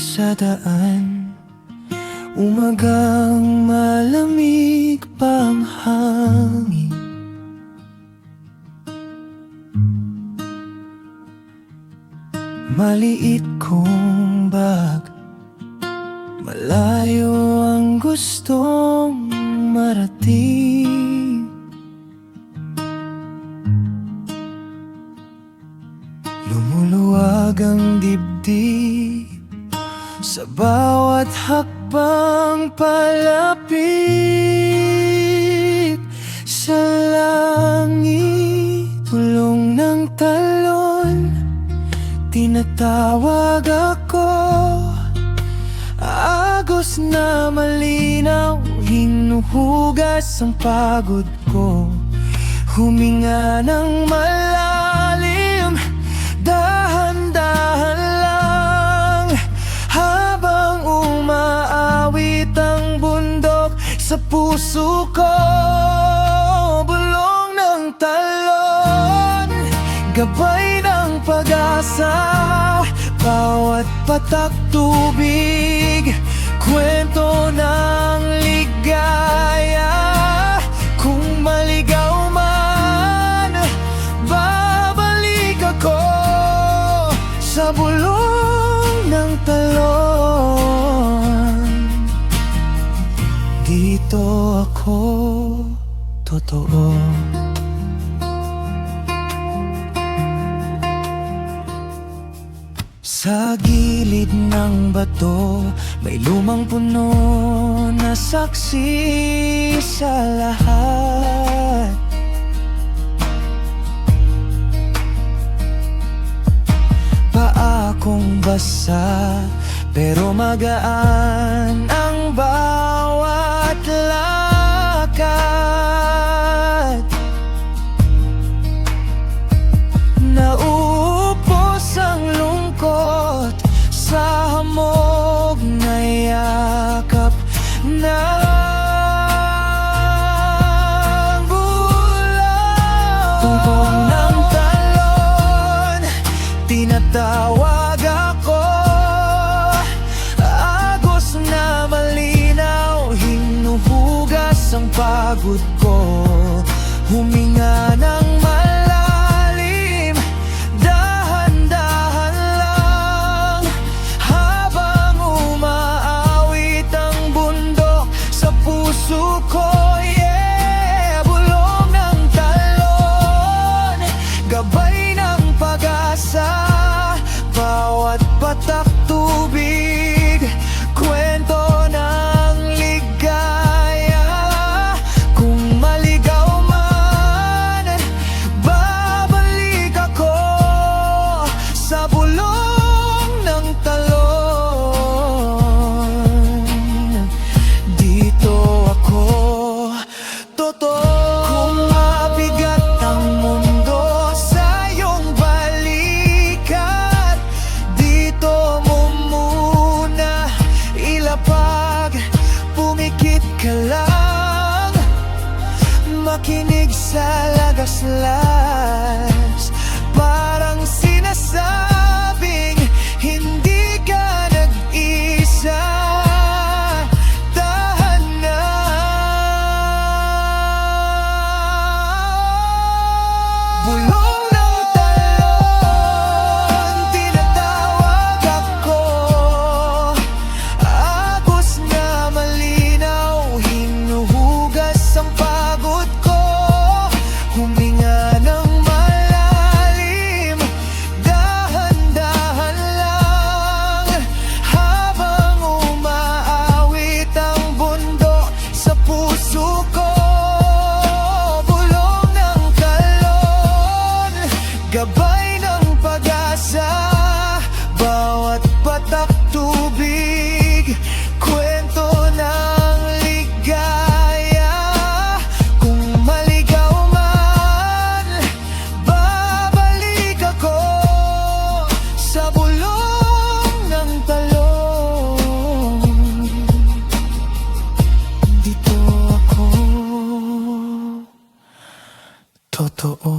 sa daan, umagang malamig pang hangin. Maliit kong bag, malayo ang gustong marating. Lumuluwag ang dibdib sa bawat hakbang palapit sa langit. Tulong ng talon, tinatawag ako. Agos na malinaw, hinuhugas ang pagod ko. Huminga ng malalim, dahan-dahan lang, habang umaawit ang bundok sa puso ko. Bulong ng talon, gabay ng pag-asa, bawat patak tubig, kwento ng ligaya. Kung maligaw man, babalik ako sa bulong ng talon. Dito ako totoo. Sa gilid ng bato, may lumang puno na saksi sa lahat. Paa kong basa, pero magaan ang bawat lakad. Naupos ang lungkot sa hamog na yakap ng bulan. Tugon ng talon, tinatawag ako. Agos na malinaw, hinuhugas ang pagod ko. Huminga ng malalim, dahan-dahan lang, habang umaawit ang bundok sa puso ko. Yeah, bulong ng talon, gabay ng pag-asa, bawat patak tubig, kwento ng ligaya. Kung maligaw man, babalik ako sa bulong ng talon. Dito ako totoo. Kung mabigat ang mundo sa iyong balikat, dito mo muna ilapag. Pumikit ka lang, makinig sa lagaslas, parang sinasabing hindi ka nag-isa. Tahan na. Bulong ng talon, tinatawag ako. Agos na malinaw, hinuhugas ang pagod ko. Huminga ng malalim, dahan-dahan lang, habang umaawit ang bundok sa puso ko. Bulong ng talon, gabay ng pag-asa, bawat patak tubig, kwento ng ligaya. Kung maligaw man, babalik ako sa bulong ng talon. Dito ako totoo.